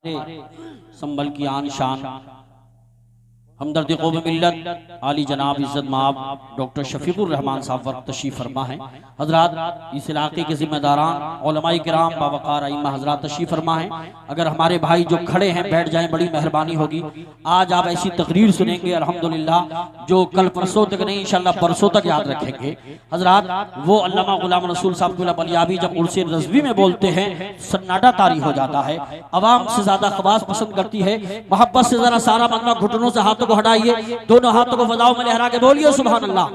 संभल की आन शान हमदर्द कौम मिल्लत आली जनाब इज़्ज़त माब डॉक्टर शफीकुर रहमान साहब वक्त तशरीफ़ फरमा है। हजरात इस इलाके के ज़िम्मेदारान उलमाए किराम बावक़ार अइम्मा हजरात तशरीफ़ फरमा है। अगर हमारे भाई जो खड़े हैं बैठ जाएं, बड़ी मेहरबानी होगी। आज आप ऐसी तकरीर सुनेंगे अल्हम्दुलिल्लाह जो कल परसों तक नहीं इंशाअल्लाह परसों तक याद रखेंगे। हजरात वो अल्लामा गुलाम रसूल साहब बलियाबी जब उर्से रज़वी में बोलते हैं सन्नाटा तारी हो जाता है। अवाम से ज़्यादा खवास पसंद करती है। मोहब्बत से ज़रा सारा मजमा घुटनों से हाथों को हटाइए, दोनों हाथों को फजाओं में लहरा के बोलिए सुभान अल्लाह।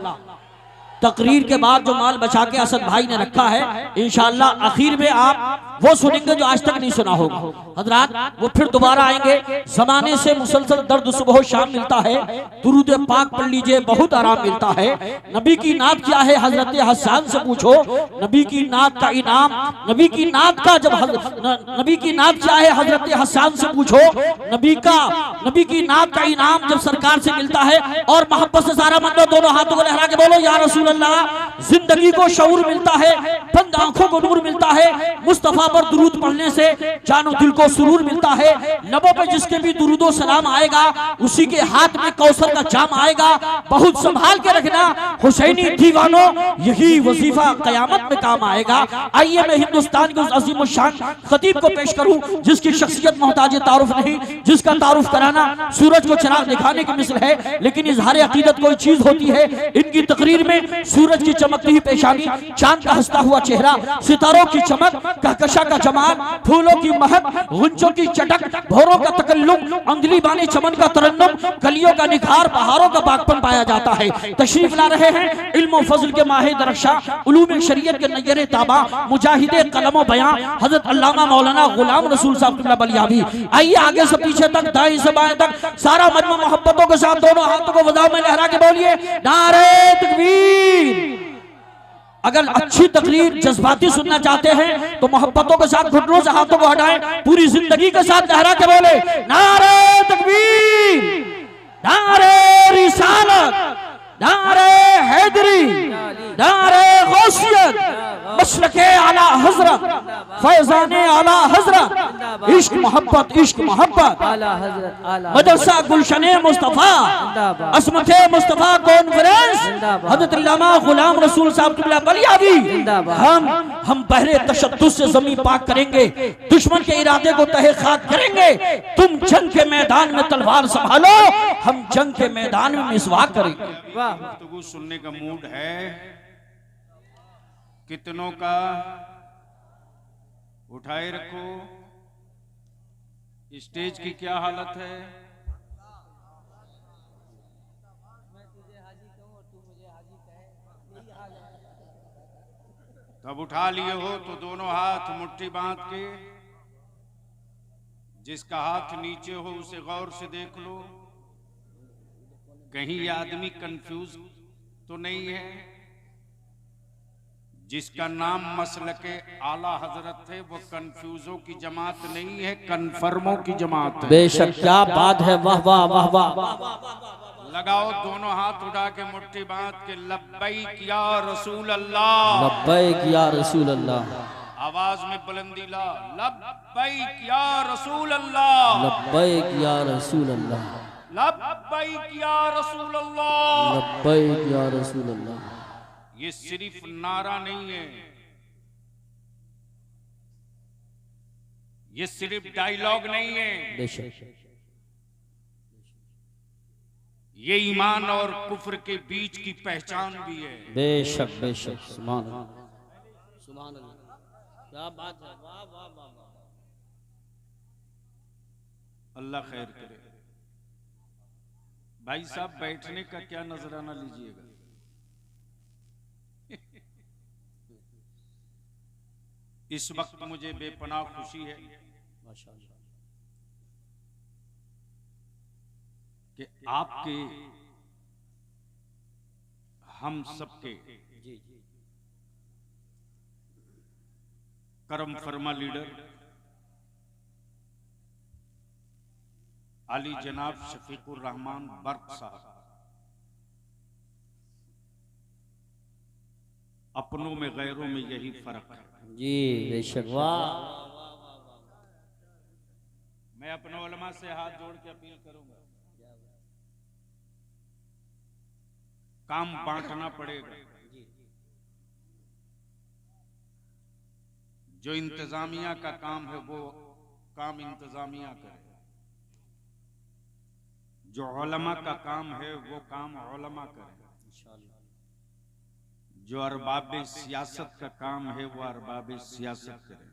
तकरीर के बाद जो माल बचा के असद भाई ने रखा है इंशाअल्लाह आखिर में आप वो सुनेंगे जो आज तक नहीं सुना होगा। हजरात वो फिर दोबारा आएंगे। जमाने से मुसलसल दर्द सुबह शाम मिलता है, दुरूद पाक पढ़ लीजिए बहुत आराम मिलता है। नबी की नात क्या है हजरत हसन से पूछो, नबी की नात का इनाम, नबी की नात का जब नबी की नात क्या है हजरत हसन से पूछो, नबी की नात का इनाम जब सरकार से मिलता है और मोहब्बत से सारा मंदो दोनों हाथों को लहरा के बोलो या रसूल अल्लाह। जिंदगी को शऊर मिलता है, बंद आंखों को नूर मिलता है, मुस्तफा पर दुरूद पढ़ने से जानो दिल को सुरूर मिलता है। लबों पे जिसके भी दुरूदो सलाम आएगा उसी के हाथ में कौसर का जाम आएगा। बहुत संभाल के रखना हुसैनी दीवानों, यही वजीफा कयामत में काम आएगा। आइए मैं हिंदुस्तान के उस अजीम शान खतीब को पेश करूं जिसकी शख्सियत मोहताज तारुफ नहीं, जिसका तारुफ कराना सूरज को चिराग दिखाने की मिसल है, लेकिन इजहार अकीदत कोई चीज होती है। इनकी तकरीर में सूरज की चमकती हुई पेशानी, चांद का हंसता हुआ चेहरा, सितारों की चमक, कहकशा का जमाल, फूलों की महक, गुंजों की चटक, भौरों का तकल्लुम, अंजलि बानी चमन का तरन्नुम, कलियों का निखार, पहाड़ों का बागपन पाया जाता है। तशरीफ ला रहे हैं इल्म फजल के माहे दरक्षा, उलूम शरीयत के नय्यर ताबा, मुजाहिदे कलम बयां हजरत अल्लामा मौलाना गुलाम रसूल साहब बलियाबी। आइए आगे से पीछे तक, दाएं से बाएं तक सारा मजमा मोहब्बतों के साथ दोनों हाथों को वज़ाओं में लहरा के बोलिए नारे तकबीर। अगर अच्छी तकरीर जज्बाती सुनना चाहते हैं तो मोहब्बतों के साथ घुटनों से हाथों को हटाएं, पूरी जिंदगी के साथ लहरा के बोले नारे तकबीर, नारे रिसालत, नारे हैदरी, नारे गौसियत, मशरके आला हजरत, फैजाने आला हजरत, इश्क मोहब्बत, इश्क मोहब्बत, मदरसा गुलशने मुस्तफा, असमते मुस्तफा कॉन्फ्रेंस, हजरत अल्लामा गुलाम रसूल साहब बलियाबी। हम पहले तशद्दुद से जमीन पाक करेंगे, दुश्मन के इरादे को तहे खाक करेंगे। तुम जंग के मैदान में तलवार संभालो, हम जंग के मैदान में मिसवाक करेंगे। गुफ्तगू सुनने का मूड है कितनों का? उठाए रखो। स्टेज की क्या हालत है? तब उठा लिए हो तो दोनों हाथ मुट्ठी बांध के, जिसका हाथ नीचे हो उसे गौर से देख लो, कहीं आदमी कंफ्यूज तो नहीं है। जिसका नाम मसलके आला हजरत है वो कंफ्यूजों की जमात नहीं है, कन्फर्मों की जमात है। बेशक, क्या बात है, वाह वाह वाह वाह। लगाओ दोनों हाथ उठा के मुट्ठी बांध के लब्बैक या रसूल अल्लाह, लब्बैक या रसूल अल्लाह। आवाज में बुलंदी ला, लब्बैक या रसूल अल्लाह, लब्बैक या रसूल अल्लाह, लब्बैक या रसूल अल्लाह, लब्बैक या रसूल अल्लाह। ये सिर्फ नारा नहीं है, ये सिर्फ डायलॉग नहीं है, बेशक ये ईमान और कुफ्र के बीच की पहचान भी है। बेशक बेशक, सुभान अल्लाह, सुभान अल्लाह, क्या बात है, वाह वाह वाह। अल्लाह खैर करे। भाई साहब बैठने का क्या नजराना लीजिएगा। इस वक्त मुझे बेपनाह खुशी है कि आपके, हम सबके करम फरमा लीडर आली जनाब शफीकुर रहमान बर्क साहब अपनों में गैरों में यही फर्क है जी। बेशक, वाह। मैं अपने उलमा से हाथ जोड़ के अपील करूंगा, काम बांटना पड़ेगा। जो इंतजामिया का काम है वो काम इंतजामिया करे, जो उलमा का काम है वो काम उलमा करे, जो अरबाब सियासत का काम है वो अरबाब सियासत करे।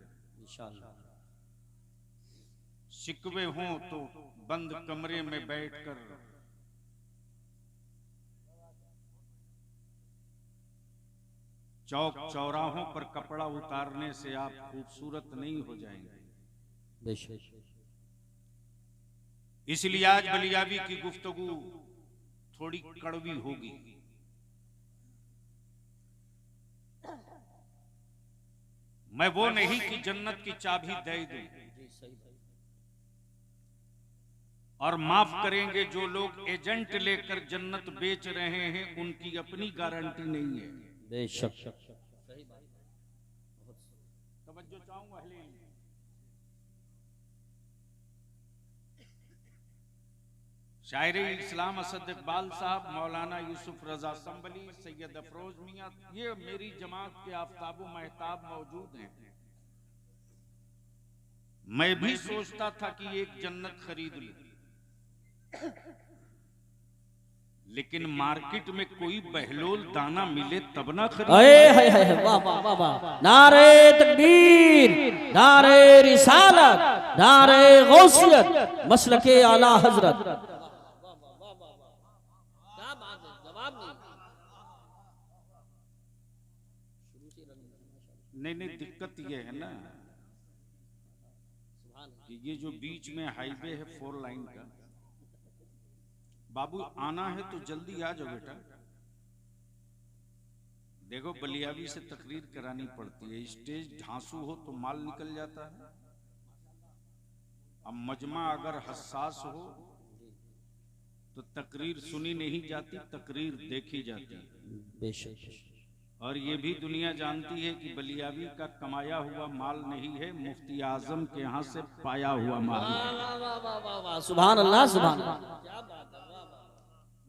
शिकवे हों तो बंद कमरे में बैठकर चौक चौराहों पर कपड़ा उतारने से आप खूबसूरत नहीं हो जाएंगे। इसलिए आज बलियावी की गुफ्तगू थोड़ी कड़वी होगी। मैं वो नहीं कि जन्नत की चाबी दे दूं, और माफ करेंगे जो लोग एजेंट लेकर जन्नत बेच रहे हैं उनकी अपनी गारंटी नहीं है। बेशक तवज्जो चाहूंगा। शायर इस्लाम असद इकबाल साहब, मौलाना यूसुफ रजा संबली, सैयद अफरोज मियां, ये मेरी जमात के आफ्ताबो महताब मौजूद हैं। मैं भी सोचता था कि एक जन्नत खरीद लूं, लेकिन मार्केट में कोई बहलोल दाना मिले तब ना खरीद। वाह वाह वाह वाह, नारे तकबीर, नारे रिसालत, नारे गौसियत, मसलके आला हजरत। नहीं, दिक्कत ये है ना कि ये जो बीच में हाईवे है 4 लाइन का, बाबू आना है तो जल्दी आ जाओ बेटा। देखो बलियावी से तकरीर करानी पड़ती है, स्टेज ढांसू हो तो माल निकल जाता है। अब मजमा अगर हसास हो तो तकरीर सुनी नहीं जाती, तकरीर देखी जाती है। बेशक। और ये भी दुनिया जानती है कि बलियावी का कमाया हुआ माल नहीं है, मुफ्ती आजम के यहाँ से पाया हुआ माल है। सुभान अल्लाह, सुभान अल्लाह।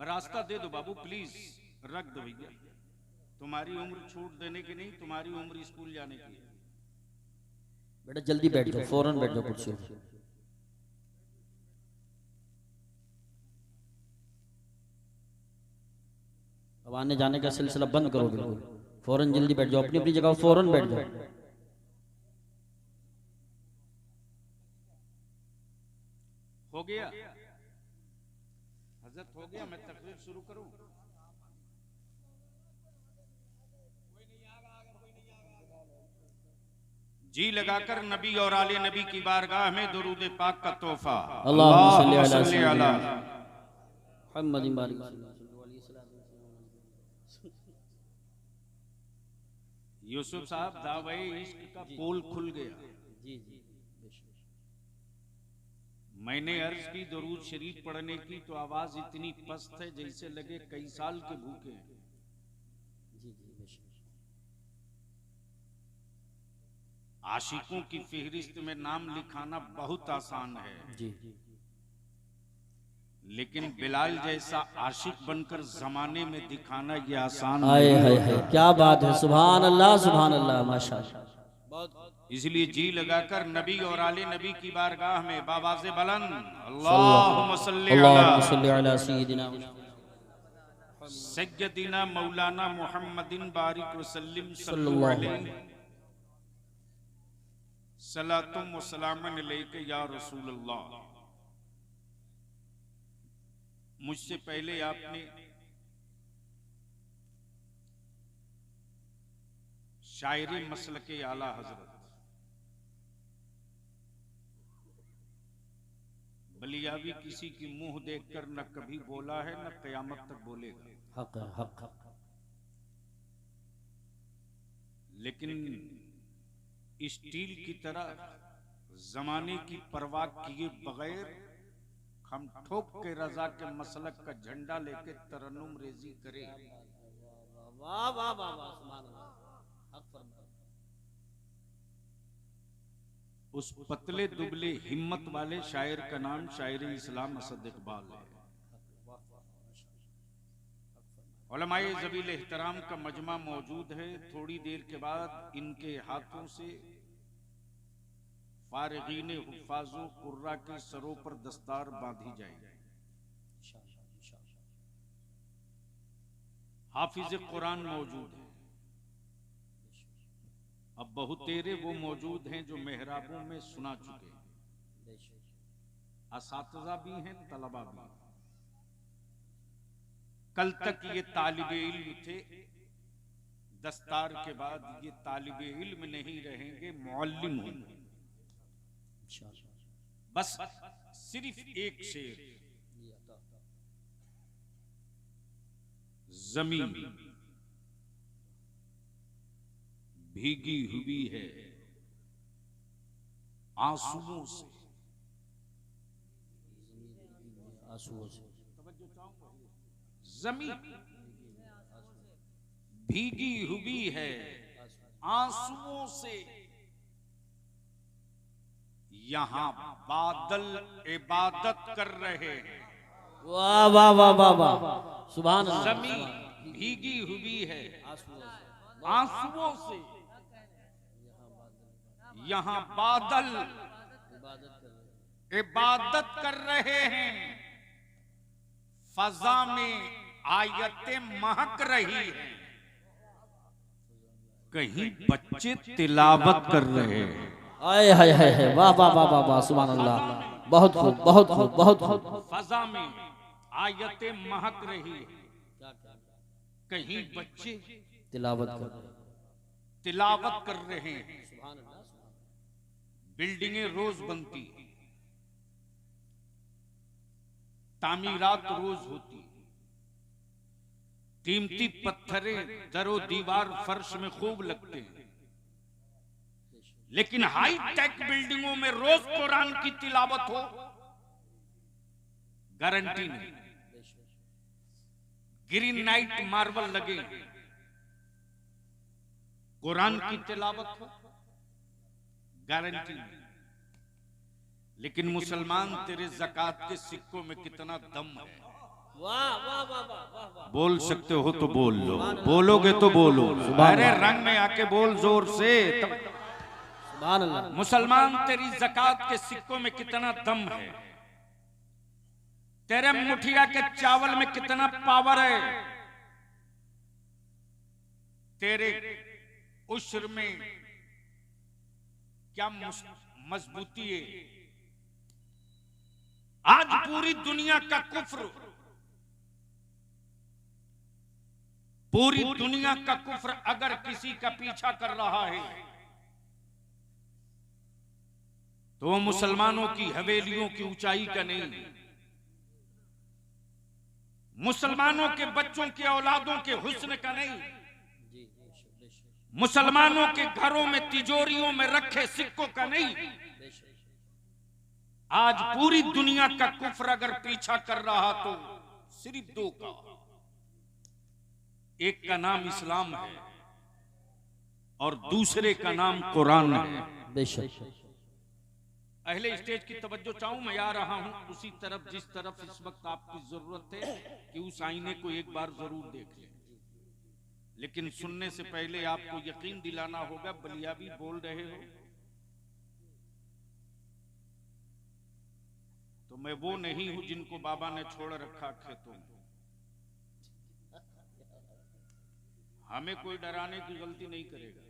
रास्ता दे दो बाबू, प्लीज रख दो भैया। तुम्हारी उम्र छूट देने की नहीं, तुम्हारी उम्र स्कूल जाने की है। बेटा जल्दी बैठ जाओ, फौरन बैठ जाओ कुर्सी पे। अब आने जाने का सिलसिला बंद करो बिल्कुल, फौरन जल्दी बैठ जाओ, अपनी अपनी जगह फौरन बैठ जाओ। हो गया हजरत, हो गया। मैं तकरीर शुरू करूं? जी लगाकर नबी और आले नबी की बारगाह में दुरूद पाक का तोहफा। अल्लाहुम्मा सल्ली अला मुहम्मदिन बारिक। यूसुफ साहब, दावे इश्क का पोल खुल गया। जी जी। मैंने अर्ज की दुरूद शरीफ पढ़ने की तो आवाज इतनी पस्त है जैसे लगे कई साल के भूखे हैं। जी जी। आशिकों की फहरिस्त में नाम लिखाना बहुत आसान है जी, लेकिन बिलाल जैसा आशिक बनकर जमाने में दिखाना ये आसान आए नहीं हाय होता। हाय, क्या बात है, सुभान अल्लाह माशाअल्लाह। इसलिए जी लगाकर नबी और आले नबी की बारगाह में बावाज़े बुलंद अल्लाहुम्मा सल्ली अला सय्यदिना मौलाना मुहम्मदिन बारिक वसल्लिम सल्लल्लाहु अलैहि सलातुम व सलामन अलैका या रसूल अल्लाह। मुझसे पहले आपने शायरी मसलके आला हजरत बलियावी किसी की मुंह देखकर न कभी बोला है न कयामत तक बोलेगा। हक है, हक। लेकिन स्टील की तरह जमाने की परवाह किए बगैर हम ठोक के रजा के मसलक का झंडा लेके तरन्नुम रेजी करे। वाह वाह वाह वाह, सुभान अल्लाह, हक फरमाया। उस पतले दुबले हिम्मत वाले शायर का नाम शायर इस्लाम असद इकबाल है। उलमाए ज़बील एहतराम का मजमा मौजूद है। थोड़ी देर के बाद इनके हाथों से फारिगीन हुफ़ाज़ो कुर्रा के सरों पर दस्तार बांधी जाएगी। हाफिज कुरान मौजूद है। अब बहुतेरे वो मौजूद हैं जो मेहराबों में सुना चुके हैं। असातिज़ा भी हैं, तलबा भी हैं। कल तक ये तालिबे इल्म थे, दस्तार के बाद ये तालिबे इल्म नहीं रहेंगे, मुअल्लिम होंगे। बस सिर्फ एक शेर, ज़मीन भीगी हुई है आंसुओं से। ज़मीन भीगी हुई है आंसुओं से, यहां बादल इबादत कर रहे हैं। वाह वाह वाह वाह वाह, सुभान अल्लाह। ज़मीन भीगी हुई है आंसुओं से, यहां बादल इबादत कर रहे हैं। फजा में आयतें महक रही हैं, कहीं बच्चे तिलावत कर रहे हैं। आए हाय हाय हाय, वाह वाह वाह वाह वाह, सुभान अल्लाह। बहुत खूब बहुत खूब बहुत खूब। फजा में आयतें महक रही है, कहीं बच्चे तिलावत कर रहे हैं। तिलावत कर रहे हैं। बिल्डिंगें रोज बनती हैं, तामीरात रोज होती है, कीमती पत्थरें दरो दीवार फर्श में खूब लगते हैं, लेकिन हाई टेक बिल्डिंगों में रोज कुरान की तिलावत हो, गारंटी नहीं। ग्रीन नाइट मार्बल लगे, कुरान की तिलावत हो, गारंटी नहीं। लेकिन मुसलमान तेरे ज़कात के सिक्कों में कितना दम है। वाह वाह वाह वाह वाह। बोल सकते हो तो बोल लो, बोलोगे तो बोलो, अरे रंग में आके बोल जोर से। सुभान अल्लाह। मुसलमान तेरी ज़कात के सिक्कों में कितना दम है, तेरे मुठिया के चावल में कितना पावर है, तेरे उश्र में क्या मजबूती है। आज पूरी दुनिया का कुफ्र, पूरी दुनिया का कुफ्र अगर किसी का पीछा कर रहा है तो वो मुसलमानों की हवेलियों की ऊंचाई का नहीं, मुसलमानों के बच्चों के औलादों के हुस्न का नहीं, मुसलमानों के घरों में तिजोरियों में रखे सिक्कों का नहीं। आज पूरी दुनिया का कुफ्र अगर पीछा कर रहा तो सिर्फ दो का, एक का नाम इस्लाम है और दूसरे का नाम कुरान है। बेशक। अहले स्टेज की तवज्जो चाहूं, मैं आ रहा हूं उसी तरफ जिस तरफ इस वक्त आपकी जरूरत है कि उस आईने को एक बार जरूर देख लें। लेकिन सुनने से पहले आपको यकीन दिलाना होगा, बलियाबी बोल रहे हो तो मैं वो नहीं हूं जिनको बाबा ने छोड़ रखा खेतों में। हमें कोई डराने की गलती नहीं करेगा।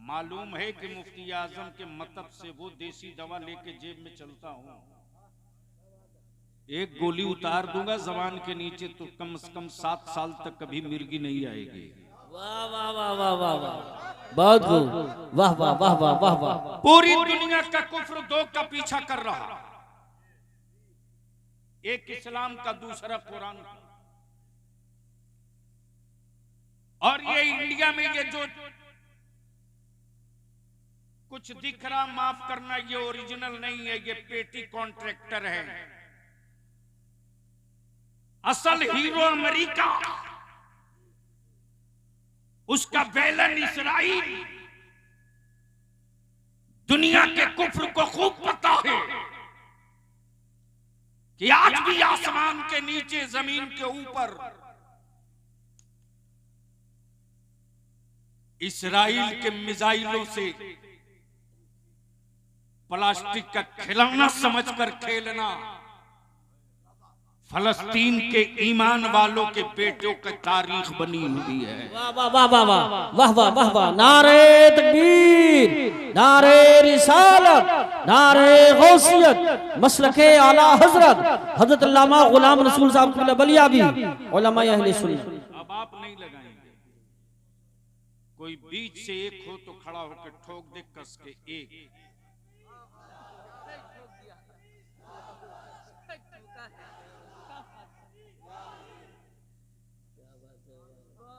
मालूम है कि मुफ्ती आजम के मतलब से वो देसी दवा लेके जेब में चलता हूं, एक गोली उतार दूंगा जबान के नीचे तो कम से कम 7 साल तक कभी मिर्गी नहीं आएगी। वाह वाह वाह वाह वाह वाह, बहुत खूब। वाह वाह वाह वाह वाह वाह। पूरी दुनिया का कुफ्र दो का पीछा कर रहा, एक इस्लाम का, दूसरा कुरान का। और ये इंडिया में ये जो कुछ दिख रहा, माफ करना, ये ओरिजिनल नहीं है, ये पेटी कॉन्ट्रैक्टर है। असल हीरो अमेरिका, उसका वेलन इसराइल, दुनिया के कुफ्र को खूब पता है कि आज भी आसमान के नीचे, जमीन के ऊपर इस्राइल के मिसाइलों से प्लास्टिक का खिलौना समझकर खेलना फलस्तीन के ईमान वालों के बेटों की तारीख बनी हुई है। वाह वाह वाह वाह वाह वाह वाह वाह, नारे तकबीर, नारे रिसालत, नारे गौसियत, मसलके आला हजरत हजरत अल्लामा गुलाम रसूल साहब बलिया भी उलमा अहले सुन्नत। अब आप नहीं लगाएंगे, कोई बीच से एक हो तो खड़ा होकर ठोक दे कस के एक।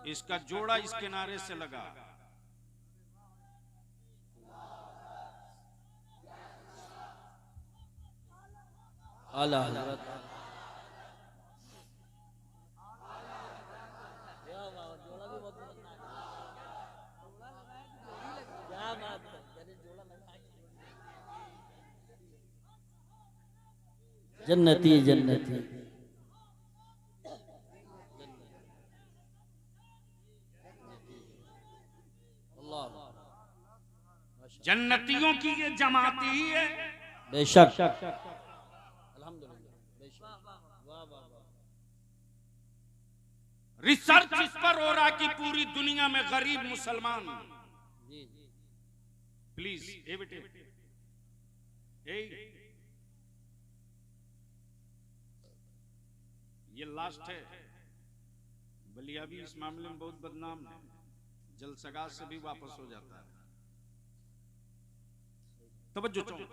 इसका जोड़ा इस किनारे से लगा। आला हज़रत जन्नती जन्नती। जन्नतियों की ये जमात ही है। बेशक रिसर्च इस पर हो रहा कि पूरी दुनिया में गरीब मुसलमान, प्लीज ए बेटे ये लास्ट है। बलिया भी इस मामले में बहुत बदनाम है, जलसगा से भी वापस हो जाता है। तवज्जो चाहूं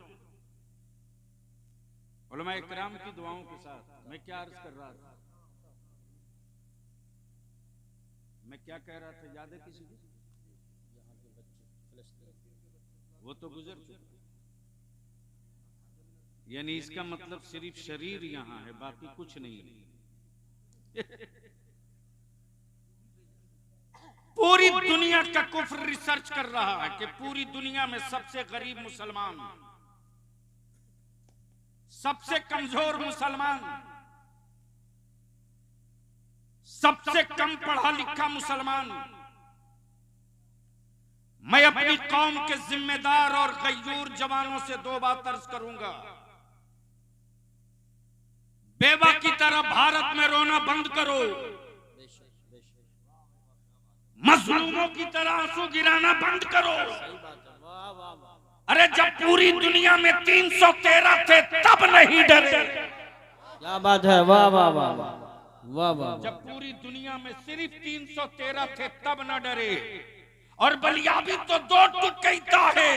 उलमा इकराम की दुआओं के साथ मैं क्या अर्ज कर रहा था, मैं क्या कह रहा था याद है किसी को? वो तो गुजर चुका, यानी इसका मतलब सिर्फ शरीर यहां है, बाकी कुछ नहीं है। पूरी दुनिया का कुफ्र रिसर्च कर रहा है कि पूरी दुनिया में सबसे गरीब मुसलमान, सबसे कमजोर मुसलमान, सबसे कम पढ़ा लिखा मुसलमान। मैं अपनी कौम के जिम्मेदार और गयूर जवानों से दो बात अर्ज करूंगा। बेवा की तरह भारत में रोना बंद करो, मजलूमों की तरह आंसू गिराना बंद करो। अरे जब पूरी दुनिया में 313 थे तब नहीं डरे। क्या बात है, वाह वाह वाह वाह वाह। जब पूरी दुनिया में सिर्फ 313 थे तब न डरे। और बलिया भी तो दो टुक कहता है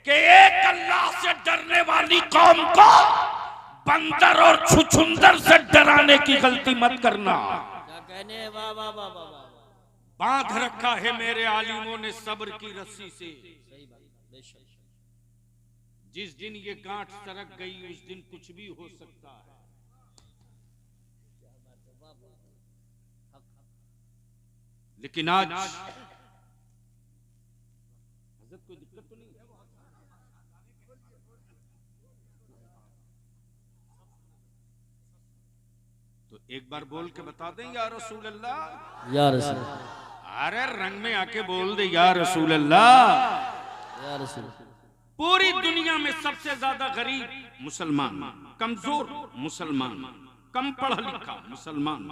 कि एक अल्लाह से डरने वाली कौम को बंदर और छुछुंदर से डराने की गलती मत करना। क्या कहने, वाह वाह वाह वाह। बांध रखा है मेरे आलिमों ने सब्र की रस्सी से। जिस दिन ये गांठ सरक गई उस दिन कुछ भी हो सकता है। लेकिन आज हज़रत कोई दिक्कत तो नहीं है? तो एक बार बोल के बता दें या रसूल अल्लाह, या रसूल। अरे रंग में आके बोल दे या रसूल अल्लाह, या रसूल। पूरी दुनिया में सबसे ज्यादा गरीब मुसलमान, कमजोर मुसलमान, कम पढ़ा लिखा मुसलमान,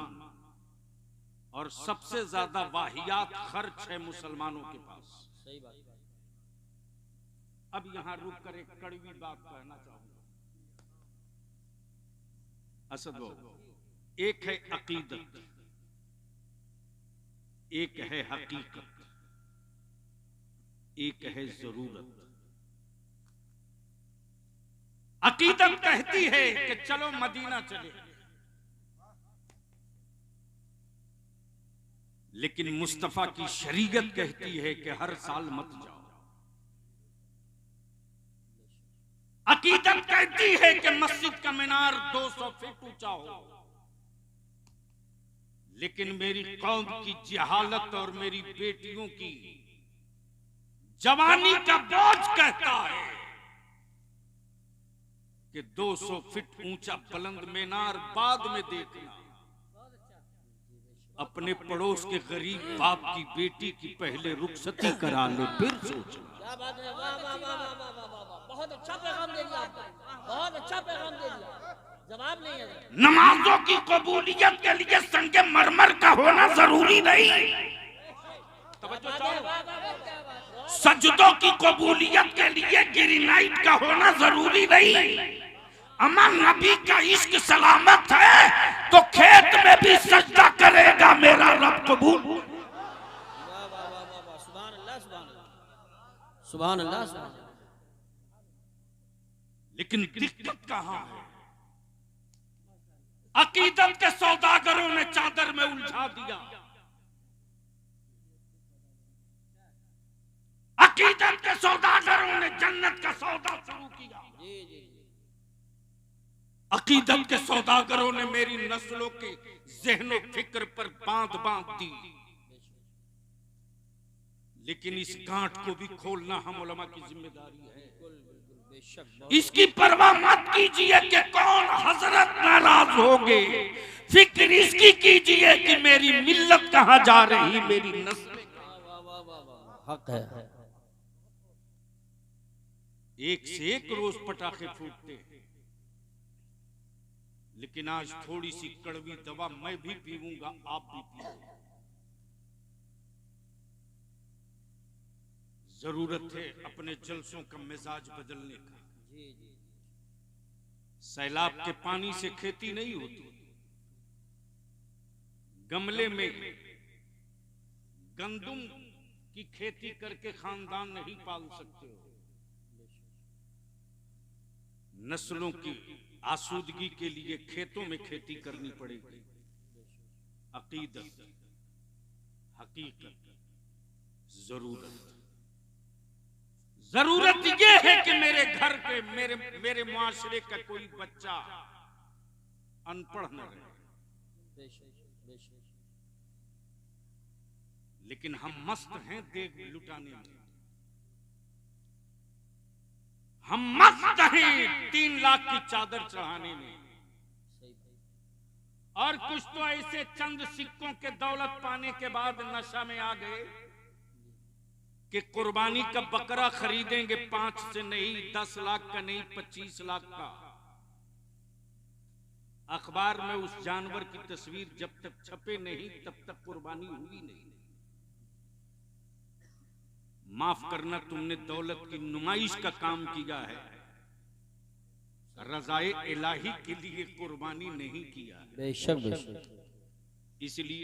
और सबसे ज्यादा वाहियात खर्च है मुसलमानों के पास। सही बात। अब यहां रुक कर एक कड़वी बात कहना चाहूंगा। असद बाबू, एक है अकीदत, एक है हकीकत, एक है जरूरत। अकीदत कहती है कि चलो मदीना चले, लेकिन मुस्तफा की शरीयत कहती है कि हर साल मत जाओ। अकीदत कहती है कि मस्जिद का मीनार 200 फीट ऊंचा हो, लेकिन मेरी कौम की जहालत और मेरी बेटियों की जवानी का बोझ कहता है कि 200 फीट ऊंचा बुलंद मीनार बाद में देखना, अपने पड़ोस के गरीब बाप की बेटी की पहले रुखसती करा ले फिर सोचना। क्या बात है, वाह वाह वाह वाह वाह वाह वाह, बहुत अच्छा पैगाम दे दिया आपने, बहुत अच्छा पैगाम दे दिया, जवाब नहीं है। नमाजों की कबूलियत के लिए संगे मरमर का होना जरूरी नहीं, सजदों की कबूलियत के लिए ग्रेनाइट का होना जरूरी नहीं। अमन नबी का इश्क सलामत है तो खेत में भी सजदा करेगा मेरा रब कबूल। सुभान अल्लाह, सुभान अल्लाह, सुभान अल्लाह। लेकिन दिक्कत कहां है? अकीदत के सौदागरों ने चादर में उलझा दिया, अकीदत के सौदागरों ने जन्नत का सौदा शुरू किया। अकीदत के सौदागरों ने मेरी नस्लों के ज़हनो फिक्र पर बांध दी, लेकिन इस गांठ को भी खोलना हम उलमा की जिम्मेदारी है। इसकी परवाह मत कीजिए कि कौन हजरत नाराज होंगे, फिक्र इसकी कीजिए कि मेरी मिल्लत कहां जा रही, मेरी नस्ल। हक है। एक से एक रोज पटाखे फूटते हैं, लेकिन आज थोड़ी सी कड़वी दवा मैं भी पीऊंगा, आप भी पिए। जरूरत है अपने जलसों का मिजाज बदलने का। सैलाब के पानी से खेती नहीं होती, गमले में गंदुम की खेती करके खानदान नहीं पाल सकते हो। नस्लों की आसूदगी के लिए खेतों में खेती करनी पड़ेगी। अकीदत, हकीकत, जरूरत यह है कि मेरे घर के मेरे मुआशरे का कोई बच्चा अनपढ़ न रहे। लेकिन हम मस्त हैं देख लुटाने में, हम मस्त हैं 3 लाख की चादर चढ़ाने में, और कुछ तो ऐसे चंद सिक्कों के दौलत पाने के बाद नशा में आ गए कि कुर्बानी का बकरा खरीदेंगे 5 से नहीं, 10 लाख का नहीं, 25 लाख का। अखबार में उस जानवर की तस्वीर जब तक छपे नहीं तब तक कुर्बानी हुई नहीं। माफ करना, तुमने दौलत की नुमाइश का काम किया है, रज़ाए इलाही के लिए कुर्बानी नहीं किया। बेशक बेशक। इसलिए